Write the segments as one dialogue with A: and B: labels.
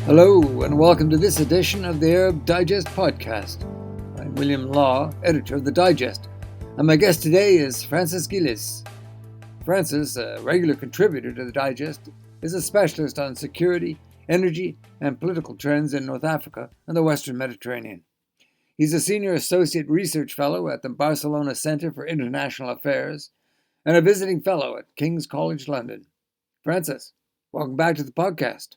A: Hello, and welcome to this edition of the Arab Digest podcast. I'm William Law, editor of the Digest, and my guest today is Francis Ghilès. Francis, a regular contributor to the Digest, is a specialist on security, energy, and political trends in North Africa and the Western Mediterranean. He's a senior associate research fellow at the Barcelona Centre for International Affairs and a visiting fellow at King's College London. Francis, welcome back to the podcast.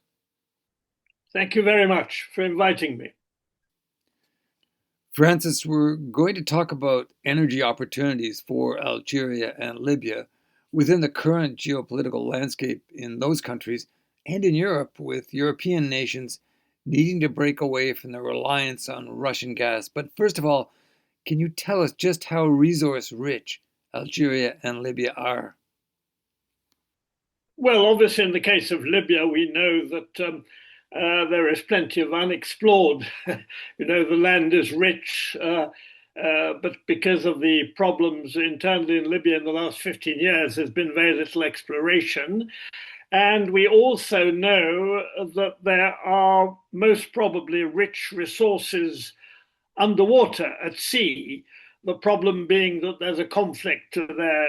B: Thank you very much for inviting me.
A: Francis, we're going to talk about energy opportunities for Algeria and Libya within the current geopolitical landscape in those countries and in Europe, with European nations needing to break away from the reliance on Russian gas. But first of all, can you tell us just how resource-rich Algeria and Libya are?
B: Well, obviously, in the case of Libya, we know that there is plenty of unexplored. The land is rich, but because of the problems internally in Libya in the last 15 years, there's been very little exploration. And we also know that there are most probably rich resources underwater at sea. The problem being that there's a conflict there,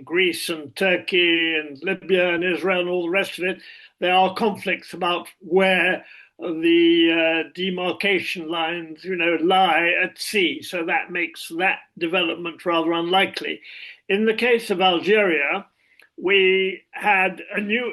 B: Greece and Turkey and Libya and Israel and all the rest of it. There are conflicts about where the demarcation lines, lie at sea. So that makes that development rather unlikely. In the case of Algeria, we had a new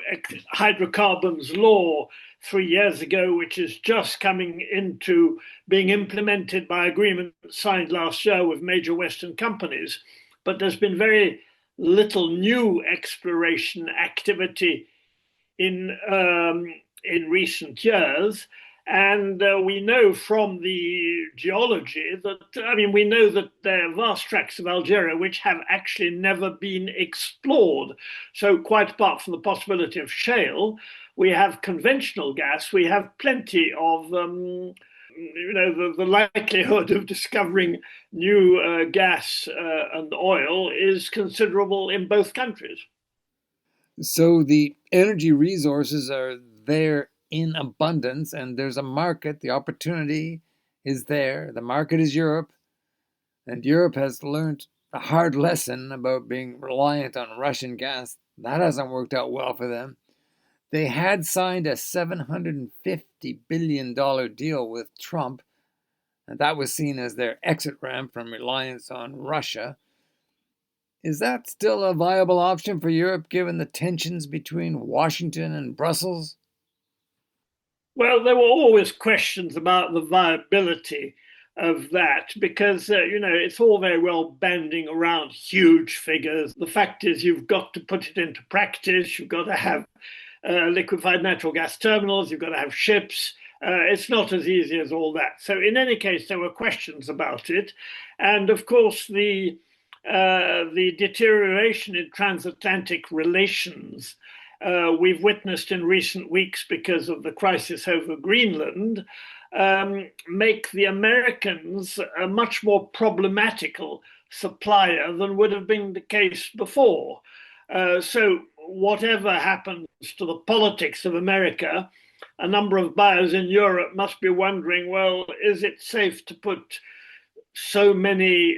B: hydrocarbons law 3 years ago, which is just coming into being implemented by agreement signed last year with major Western companies. But there's been very little new exploration activity in recent years. And we know from the geology we know that there are vast tracts of Algeria which have actually never been explored. So quite apart from the possibility of shale, we have conventional gas, we have plenty of, the likelihood of discovering new gas and oil is considerable in both countries.
A: So the energy resources are there in abundance, and there's a market. The opportunity is there. The market is Europe, and Europe has learned a hard lesson about being reliant on Russian gas. That hasn't worked out well for them. They had signed a $750 billion deal with Trump, and that was seen as their exit ramp from reliance on Russia. Is that still a viable option for Europe, given the tensions between Washington and Brussels?
B: Well, there were always questions about the viability of that because, it's all very well banding around huge figures. The fact is you've got to put it into practice. You've got to have liquefied natural gas terminals. You've got to have ships. It's not as easy as all that. So in any case, there were questions about it. And of course, the deterioration in transatlantic relations we've witnessed in recent weeks because of the crisis over Greenland make the Americans a much more problematical supplier than would have been the case before. So whatever happens to the politics of America, a number of buyers in Europe must be wondering, well, is it safe to put so many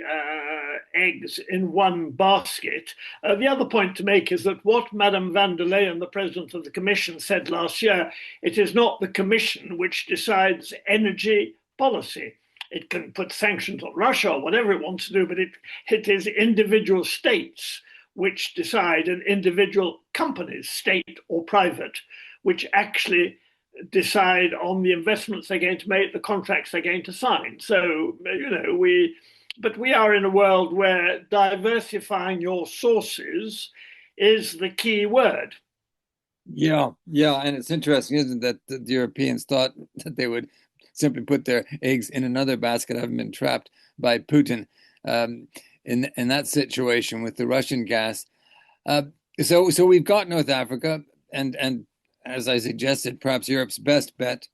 B: eggs in one basket? The other point to make is that what Madame van der Leyen, the president of the Commission, said last year, it is not the Commission which decides energy policy. It can put sanctions on Russia or whatever it wants to do, but it is individual states which decide, and individual companies, state or private, which actually decide on the investments they're going to make, the contracts they're going to sign. So, we are in a world where diversifying your sources is the key word.
A: Yeah, and it's interesting, isn't it, that the Europeans thought that they would simply put their eggs in another basket, having been trapped by Putin in that situation with the Russian gas. So we've got North Africa, and as I suggested, perhaps Europe's best bet.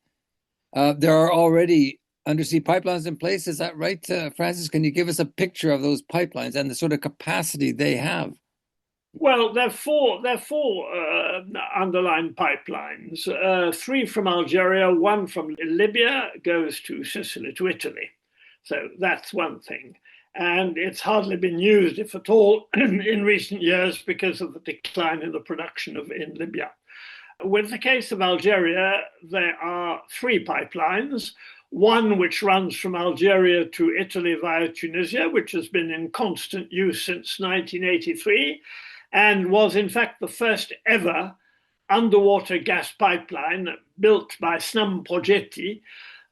A: There are already undersea pipelines in place. Is that right, Francis? Can you give us a picture of those pipelines and the sort of capacity they have?
B: Well, there are four underlying pipelines. Three from Algeria, one from Libya goes to Sicily, to Italy. So that's one thing. And it's hardly been used, if at all, in recent years because of the decline in the production in Libya. With the case of Algeria, there are three pipelines. One which runs from Algeria to Italy via Tunisia, which has been in constant use since 1983 and was in fact the first ever underwater gas pipeline built by Snam Progetti,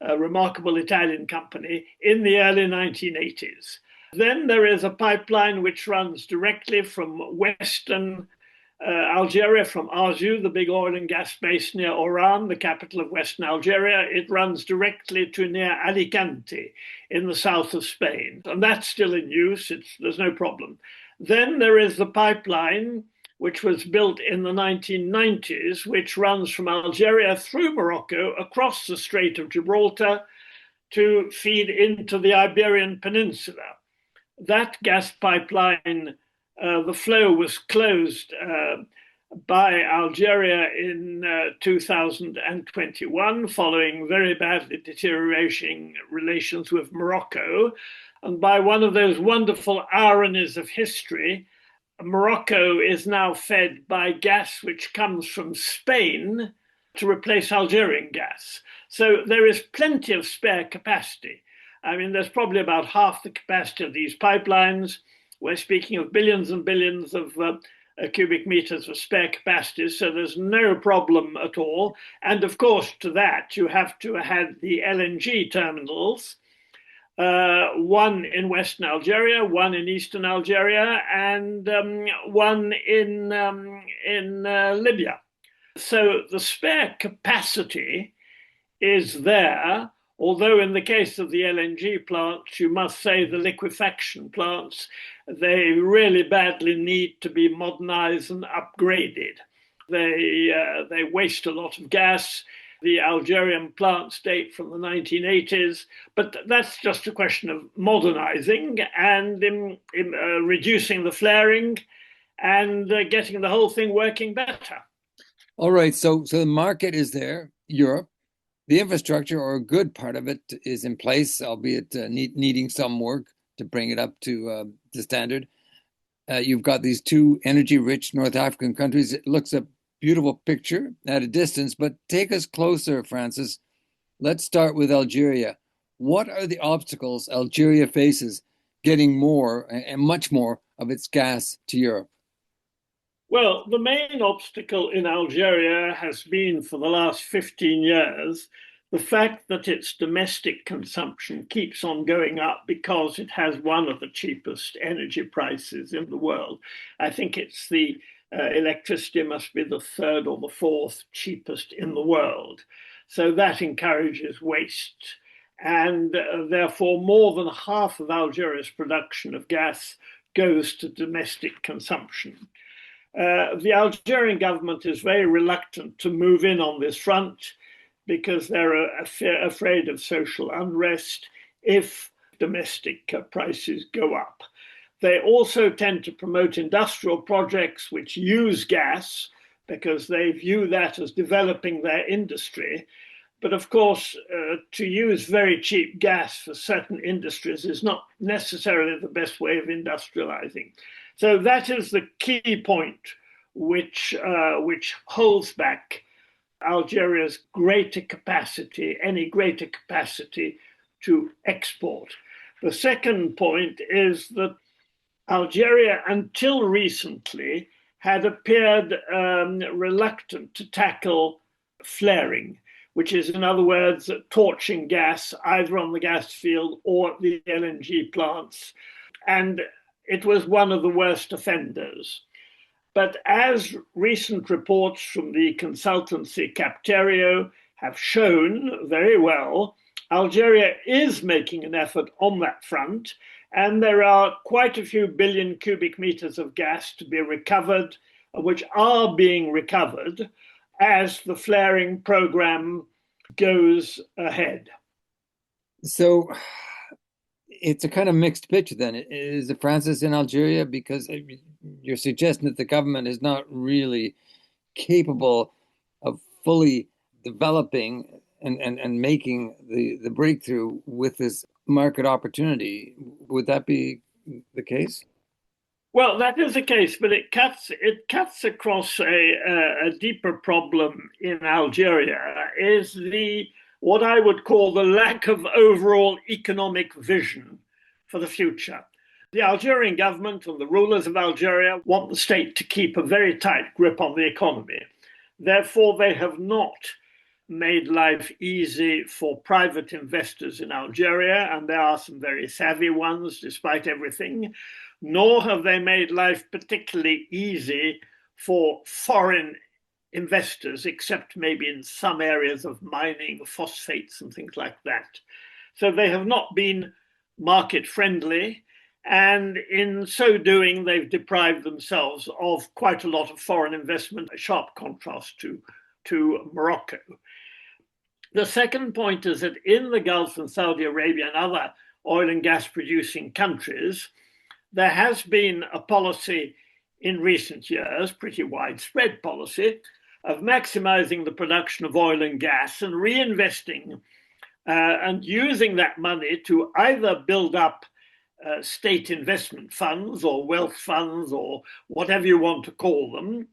B: a remarkable Italian company, in the early 1980s. Then there is a pipeline which runs directly from western Algeria, from Arzu, the big oil and gas base near Oran, the capital of western Algeria. It runs directly to near Alicante in the south of Spain. And that's still in use. There's no problem. Then there is the pipeline which was built in the 1990s, which runs from Algeria through Morocco across the Strait of Gibraltar to feed into the Iberian Peninsula. That gas pipeline, the flow was closed by Algeria in 2021, following very badly deteriorating relations with Morocco. And by one of those wonderful ironies of history, Morocco is now fed by gas which comes from Spain to replace Algerian gas. So there is plenty of spare capacity. I mean, there's probably about half the capacity of these pipelines. We're speaking of billions and billions of cubic meters of spare capacity, so there's no problem at all. And of course, to that, you have to have the LNG terminals, one in Western Algeria, one in Eastern Algeria, and one in Libya. So the spare capacity is there, although in the case of the LNG plants, you must say the liquefaction plants, they really badly need to be modernized and upgraded. They waste a lot of gas. The Algerian plants date from the 1980s, but that's just a question of modernizing and reducing the flaring and getting the whole thing working better.
A: All right, so the market is there, Europe. The infrastructure, or a good part of it, is in place, albeit needing some work to bring it up to standard. You've got these two energy-rich North African countries. It looks a beautiful picture at a distance, but take us closer, Francis. Let's start with Algeria. What are the obstacles Algeria faces getting more and much more of its gas to Europe?
B: Well, the main obstacle in Algeria has been for the last 15 years the fact that its domestic consumption keeps on going up because it has one of the cheapest energy prices in the world. I think it's the electricity must be the third or the fourth cheapest in the world. So that encourages waste. And therefore, more than half of Algeria's production of gas goes to domestic consumption. The Algerian government is very reluctant to move in on this front because they're afraid of social unrest if domestic prices go up. They also tend to promote industrial projects which use gas because they view that as developing their industry. But of course, to use very cheap gas for certain industries is not necessarily the best way of industrializing. So that is the key point which holds back Algeria's greater capacity, any greater capacity to export. The second point is that Algeria, until recently, had appeared reluctant to tackle flaring, which is, in other words, torching gas either on the gas field or at the LNG plants. And it was one of the worst offenders. But as recent reports from the consultancy Capterio have shown very well, Algeria is making an effort on that front, and there are quite a few billion cubic meters of gas to be recovered, which are being recovered as the flaring program goes ahead.
A: So it's a kind of mixed picture then. Is it Francis in Algeria? Because you're suggesting that the government is not really capable of fully developing and making the breakthrough with this market opportunity. Would that be the case?
B: Well, that is the case, but it cuts across a deeper problem in Algeria is the what I would call the lack of overall economic vision for the future. The Algerian government and the rulers of Algeria want the state to keep a very tight grip on the economy. Therefore, they have not made life easy for private investors in Algeria, and there are some very savvy ones despite everything, nor have they made life particularly easy for foreign investors, except maybe in some areas of mining, phosphates, and things like that. So they have not been market friendly. And in so doing, they've deprived themselves of quite a lot of foreign investment, a sharp contrast to Morocco. The second point is that in the Gulf and Saudi Arabia and other oil and gas producing countries, there has been a policy in recent years, pretty widespread policy, of maximizing the production of oil and gas and reinvesting and using that money to either build up state investment funds or wealth funds or whatever you want to call them,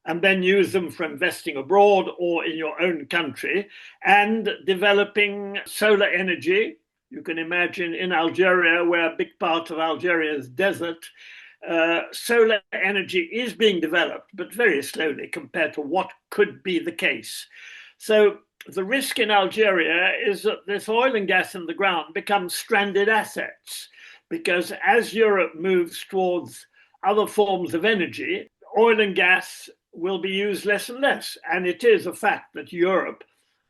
B: and then use them for investing abroad or in your own country, and developing solar energy. You can imagine in Algeria, where a big part of Algeria is desert, solar energy is being developed, but very slowly compared to what could be the case. So the risk in Algeria is that this oil and gas in the ground becomes stranded assets, because as Europe moves towards other forms of energy, oil and gas will be used less and less. And it is a fact that Europe,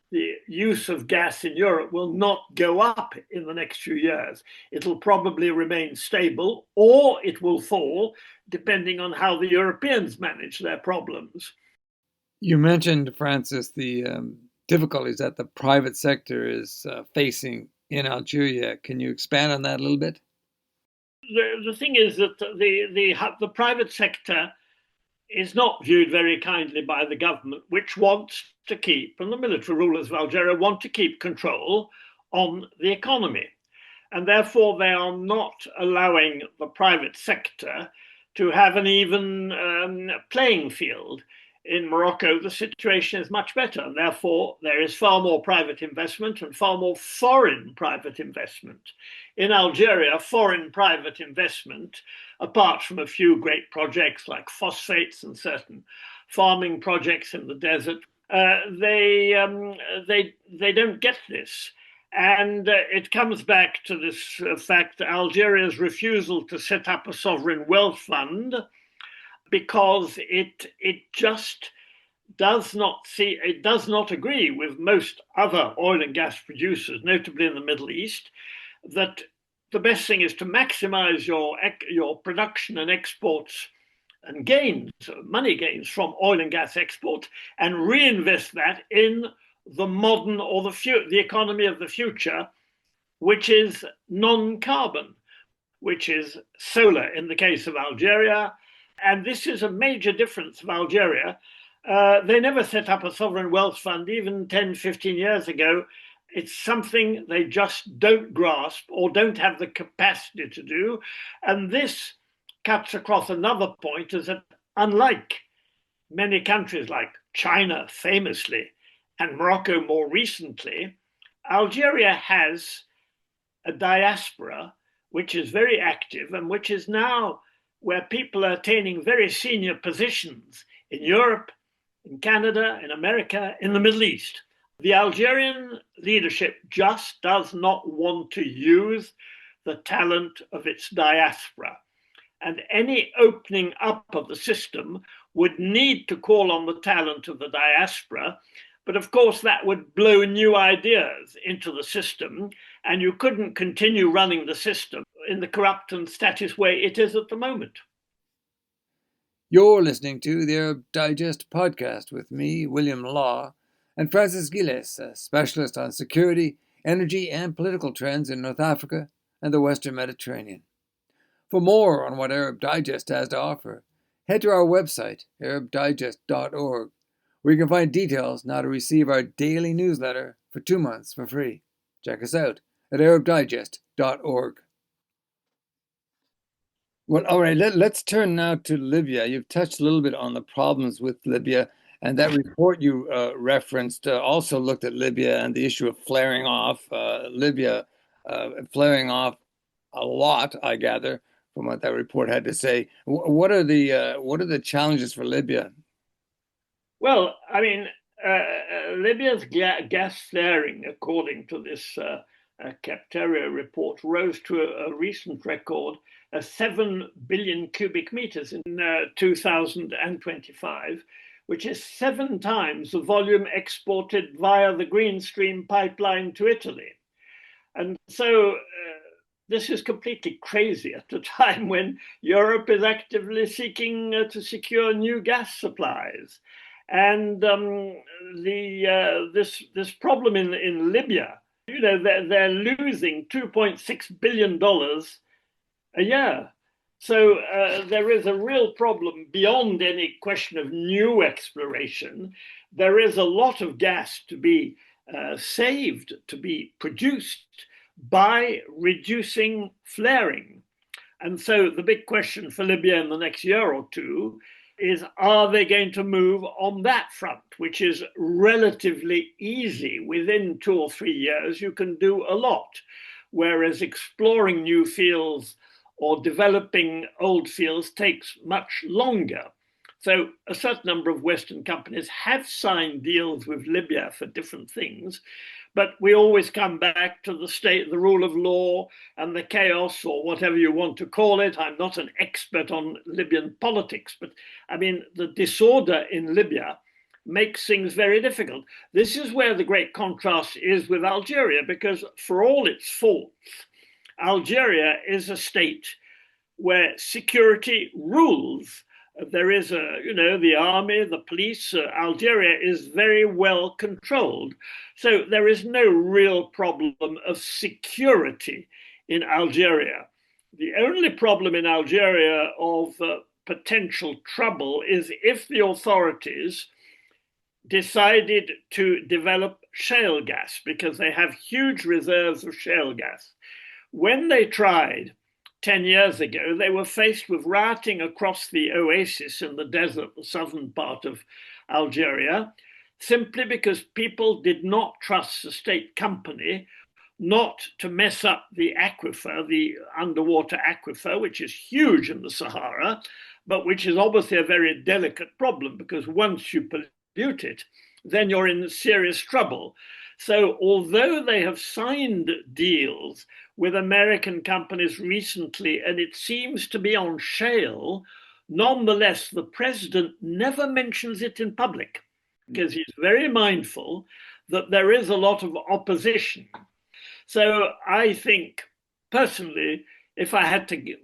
B: the use of gas in Europe will not go up in the next few years. It'll probably remain stable, or it will fall, depending on how the Europeans manage their problems.
A: You mentioned, Francis, the difficulties that the private sector is facing in Algeria. Can you expand on that a little bit?
B: The thing is that the private sector is not viewed very kindly by the government, which wants to keep, and the military rulers of Algeria want to keep control on the economy. And therefore, they are not allowing the private sector to have an even playing field. In Morocco, the situation is much better. And therefore, there is far more private investment and far more foreign private investment. In Algeria, foreign private investment, apart from a few great projects like phosphates and certain farming projects in the desert, they don't get this. And it comes back to this fact that Algeria's refusal to set up a sovereign wealth fund, because it just does not agree with most other oil and gas producers, notably in the Middle East, that the best thing is to maximize your production and exports and gains, money gains from oil and gas exports, and reinvest that in the modern or the economy of the future, which is non-carbon, which is solar in the case of Algeria. And this is a major difference of Algeria. They never set up a sovereign wealth fund, even 10, 15 years ago. It's something they just don't grasp or don't have the capacity to do. And this cuts across another point, is that unlike many countries like China famously, and Morocco more recently, Algeria has a diaspora which is very active and which is now where people are attaining very senior positions in Europe, in Canada, in America, in the Middle East. The Algerian leadership just does not want to use the talent of its diaspora. And any opening up of the system would need to call on the talent of the diaspora. But of course, that would blow new ideas into the system, and you couldn't continue running the system in the corrupt and status way it is at the moment.
A: You're listening to the Arab Digest podcast with me, William Law, and Francis Ghilès, a specialist on security, energy, and political trends in North Africa and the Western Mediterranean. For more on what Arab Digest has to offer, head to our website, arabdigest.org, where you can find details on how to receive our daily newsletter for 2 months for free. Check us out at arabdigest.org. Well, all right, let's turn now to Libya. You've touched a little bit on the problems with Libya, and that report you referenced also looked at Libya and the issue of flaring off. Libya flaring off a lot, I gather, from what that report had to say. What are the challenges for Libya?
B: Well, I mean, Libya's gas flaring, according to this Capteria report, rose to a recent record, 7 billion cubic meters in 2025, which is 7 times the volume exported via the Green Stream pipeline to Italy. And so this is completely crazy at a time when Europe is actively seeking to secure new gas supplies. And this problem in Libya, they're losing $2.6 billion a year. So there is a real problem beyond any question of new exploration. There is a lot of gas to be saved, to be produced by reducing flaring. And so the big question for Libya in the next year or two is, are they going to move on that front, which is relatively easy? Within 2 or 3 years, you can do a lot, whereas exploring new fields or developing old fields takes much longer. So a certain number of Western companies have signed deals with Libya for different things, but we always come back to the state, the rule of law, and the chaos, or whatever you want to call it. I'm not an expert on Libyan politics, but I mean, the disorder in Libya makes things very difficult. This is where the great contrast is with Algeria, because for all its faults, Algeria is a state where security rules. There is the army, the police. Algeria is very well controlled. So there is no real problem of security in Algeria. The only problem in Algeria of potential trouble is if the authorities decided to develop shale gas, because they have huge reserves of shale gas. When they tried 10 years ago, they were faced with rioting across the oasis in the desert, the southern part of Algeria, simply because people did not trust the state company not to mess up the aquifer, the underwater aquifer, which is huge in the Sahara, but which is obviously a very delicate problem, because once you pollute it, then you're in serious trouble. So although they have signed deals with American companies recently, and it seems to be on shale, nonetheless, the president never mentions it in public, because he's very mindful that there is a lot of opposition. So I think, personally, if I had to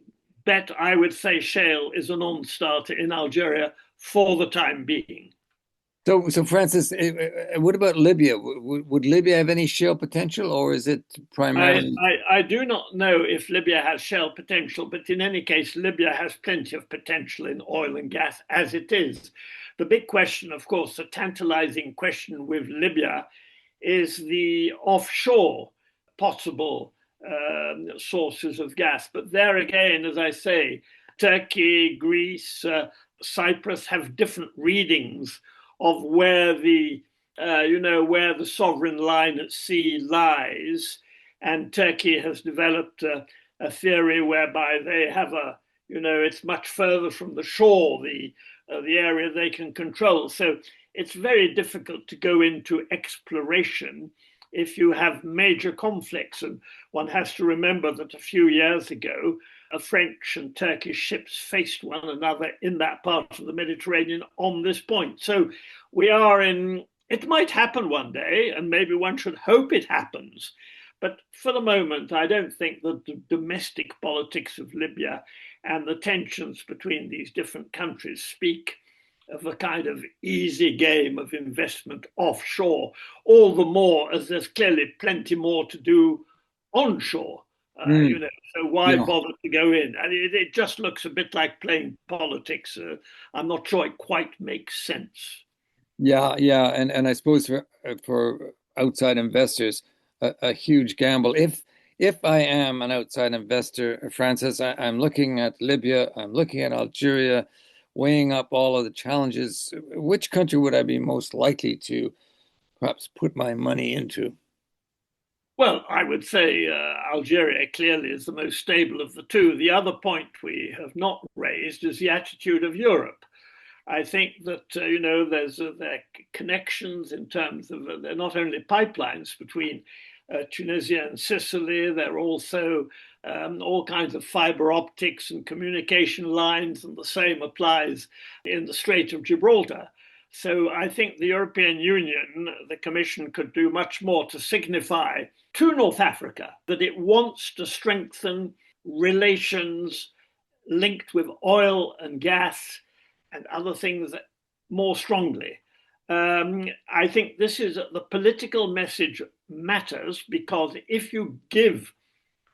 B: bet, I would say shale is a non-starter in Algeria for the time being.
A: So Francis, what about Libya? Would Libya have any shale potential, or is it primarily?
B: I do not know if Libya has shale potential, but in any case, Libya has plenty of potential in oil and gas as it is. The big question, of course, the tantalizing question with Libya is the offshore possible sources of gas. But there again, as I say, Turkey, Greece, Cyprus have different readings of where the sovereign line at sea lies, and Turkey has developed a theory whereby they have it's much further from the shore, the area they can control. So it's very difficult to go into exploration if you have major conflicts. And one has to remember that a few years ago, French and Turkish ships faced one another in that part of the Mediterranean on this point. So it might happen one day, and maybe one should hope it happens. But for the moment, I don't think that the domestic politics of Libya and the tensions between these different countries speak of a kind of easy game of investment offshore, all the more as there's clearly plenty more to do onshore.
A: Mm,
B: So why
A: yeah.
B: bother to go in? And it just looks a bit like playing politics. I'm not sure it quite makes sense.
A: Yeah, yeah, and I suppose for outside investors, a huge gamble. If I am an outside investor, Francis, I'm looking at Libya, I'm looking at Algeria, weighing up all of the challenges. Which country would I be most likely to perhaps put my money into?
B: Well, I would say Algeria clearly is the most stable of the two. The other point we have not raised is the attitude of Europe. I think that there are connections in terms of they're not only pipelines between Tunisia and Sicily. There are also all kinds of fiber optics and communication lines, and the same applies in the Strait of Gibraltar. So I think the European Union, the Commission, could do much more to signify to North Africa that it wants to strengthen relations linked with oil and gas and other things more strongly. I think this is the political message matters, because if you give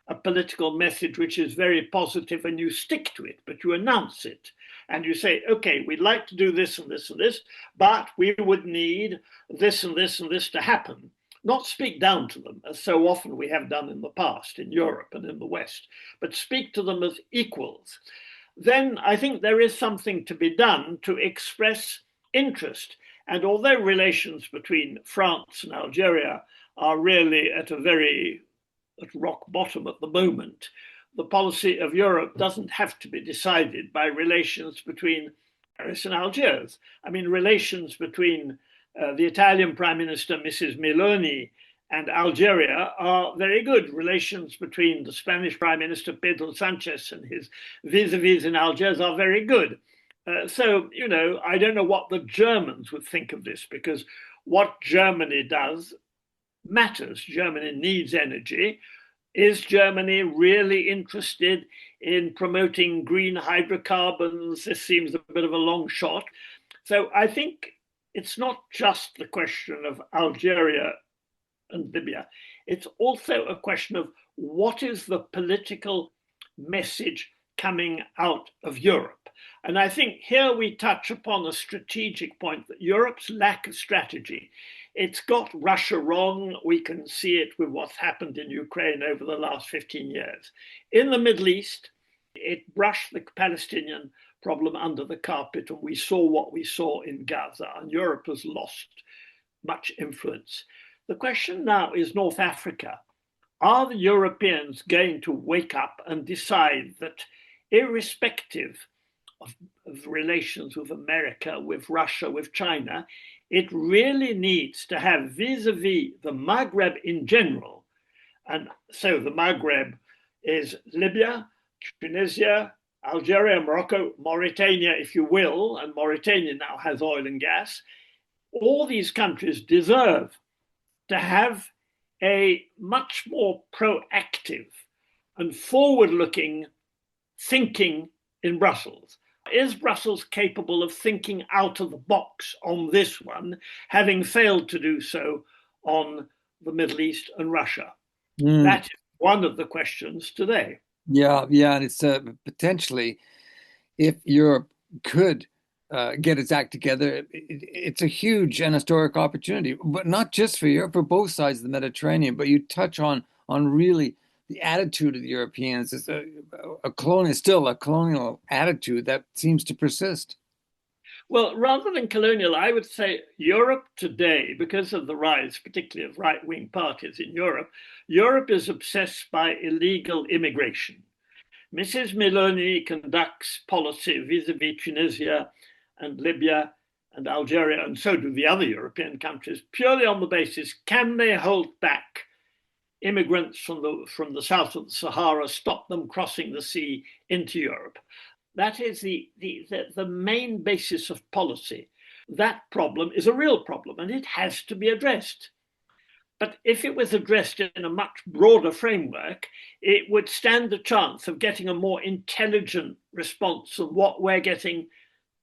B: a political message which is very positive and you stick to it, but you announce it and you say, okay, we'd like to do this and this and this, but we would need this and this and this to happen. Not speak down to them, as so often we have done in the past in Europe and in the West, but speak to them as equals. Then I think there is something to be done to express interest. And although relations between France and Algeria are really at rock bottom at the moment, the policy of Europe doesn't have to be decided by relations between Paris and Algiers. I mean, relations between the Italian Prime Minister, Mrs. Meloni, and Algeria are very good. Relations between the Spanish Prime Minister, Pedro Sanchez, and his vis-a-vis in Algiers are very good. I don't know what the Germans would think of this, because what Germany does matters. Germany needs energy. Is Germany really interested in promoting green hydrocarbons? This seems a bit of a long shot. So I think it's not just the question of Algeria and Libya. It's also a question of what is the political message coming out of Europe. And I think here we touch upon a strategic point, that Europe's lack of strategy. It's got Russia wrong. We can see it with what's happened in Ukraine over the last 15 years. In the Middle East, it brushed the Palestinian problem under the carpet, and we saw what we saw in Gaza, and Europe has lost much influence. The question now is North Africa. Are the Europeans going to wake up and decide that, irrespective of relations with America, with Russia, with China, it really needs to have vis-a-vis the Maghreb in general? And so the Maghreb is Libya, Tunisia, Algeria, Morocco, Mauritania, if you will, and Mauritania now has oil and gas. All these countries deserve to have a much more proactive and forward-looking thinking in Brussels. Is Brussels capable of thinking out of the box on this one, having failed to do so on the Middle East and Russia?
A: Mm,
B: That is one of the questions today.
A: yeah, yeah, and it's potentially, if Europe could get its act together, it's a huge and historic opportunity, but not just for Europe, for both sides of the Mediterranean. But you touch on really the attitude of the Europeans. It's still a colonial attitude that seems to persist.
B: Well, rather than colonial, I would say Europe today, because of the rise, particularly of right-wing parties in Europe, Europe is obsessed by illegal immigration. Mrs. Meloni conducts policy vis-a-vis Tunisia and Libya and Algeria, and so do the other European countries, purely on the basis, can they hold back immigrants from the south of the Sahara, stop them crossing the sea into Europe? That is the main basis of policy. That problem is a real problem, and it has to be addressed. But if it was addressed in a much broader framework, it would stand the chance of getting a more intelligent response than what we're getting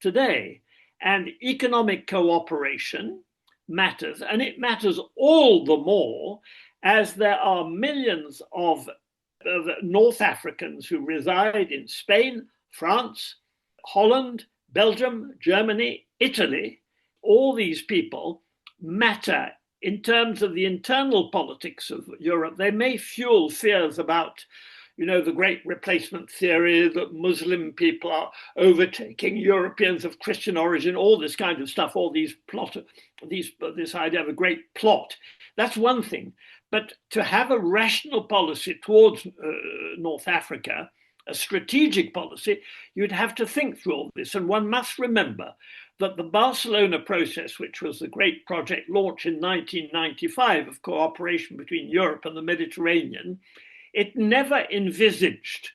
B: today. And economic cooperation matters, and it matters all the more as there are millions of of North Africans who reside in Spain, France, Holland, Belgium, Germany, Italy. All these people matter in terms of the internal politics of Europe. They may fuel fears about, the great replacement theory that Muslim people are overtaking Europeans of Christian origin, all this kind of stuff, all these this idea of a great plot. That's one thing. But to have a rational policy towards North Africa, a strategic policy, you'd have to think through all this. And one must remember that the Barcelona process, which was the great project launched in 1995 of cooperation between Europe and the Mediterranean, it never envisaged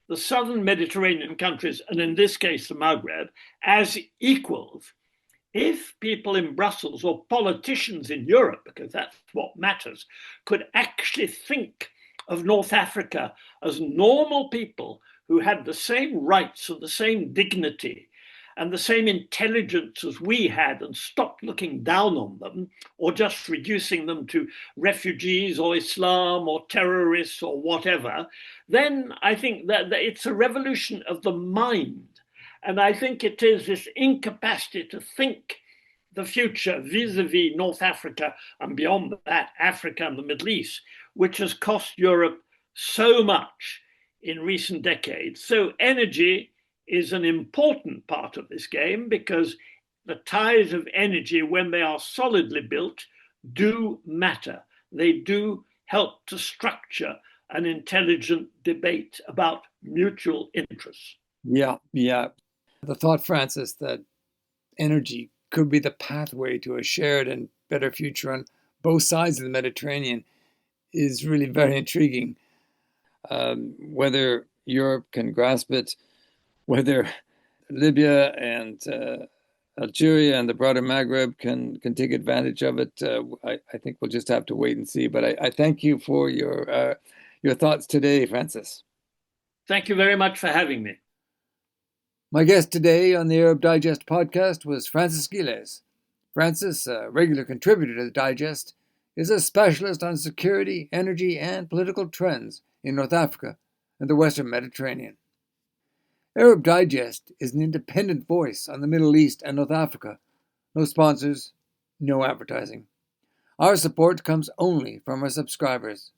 B: the southern Mediterranean countries, and in this case the Maghreb, as equals. If people in Brussels or politicians in Europe, because that's what matters, could actually think of North Africa as normal people who had the same rights and the same dignity and the same intelligence as we had, and stopped looking down on them or just reducing them to refugees or Islam or terrorists or whatever, then I think that it's a revolution of the mind. And I think it is this incapacity to think the future vis-a-vis North Africa and beyond that, Africa and the Middle East, which has cost Europe so much in recent decades. So energy is an important part of this game, because the ties of energy, when they are solidly built, do matter. They do help to structure an intelligent debate about mutual interests.
A: Yeah. The thought, Francis, that energy could be the pathway to a shared and better future on both sides of the Mediterranean is really very intriguing. Whether Europe can grasp it, whether Libya and Algeria and the broader Maghreb can take advantage of it, I think we'll just have to wait and see. But I thank you for your thoughts today, Francis.
B: Thank you very much for having me.
A: My guest today on the Arab Digest podcast was Francis Ghilès. Francis, a regular contributor to the Digest, is a specialist on security, energy, and political trends in North Africa and the Western Mediterranean. Arab Digest is an independent voice on the Middle East and North Africa. No sponsors, no advertising. Our support comes only from our subscribers.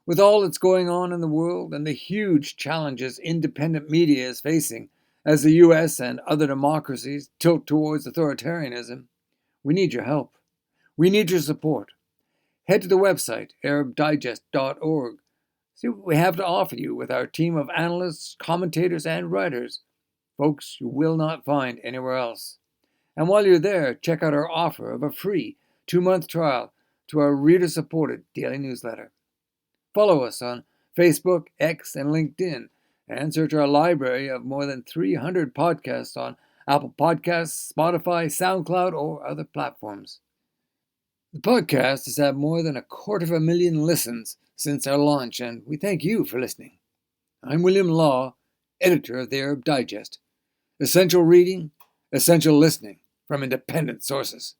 A: With all that's going on in the world and the huge challenges independent media is facing as the US and other democracies tilt towards authoritarianism, we need your help. We need your support. Head to the website, arabdigest.org. See what we have to offer you with our team of analysts, commentators, and writers, folks you will not find anywhere else. And while you're there, check out our offer of a free 2-month trial to our reader-supported daily newsletter. Follow us on Facebook, X, and LinkedIn, and search our library of more than 300 podcasts on Apple Podcasts, Spotify, SoundCloud, or other platforms. The podcast has had more than 250,000 listens since our launch, and we thank you for listening. I'm William Law, editor of the Arab Digest. Essential reading, essential listening from independent sources.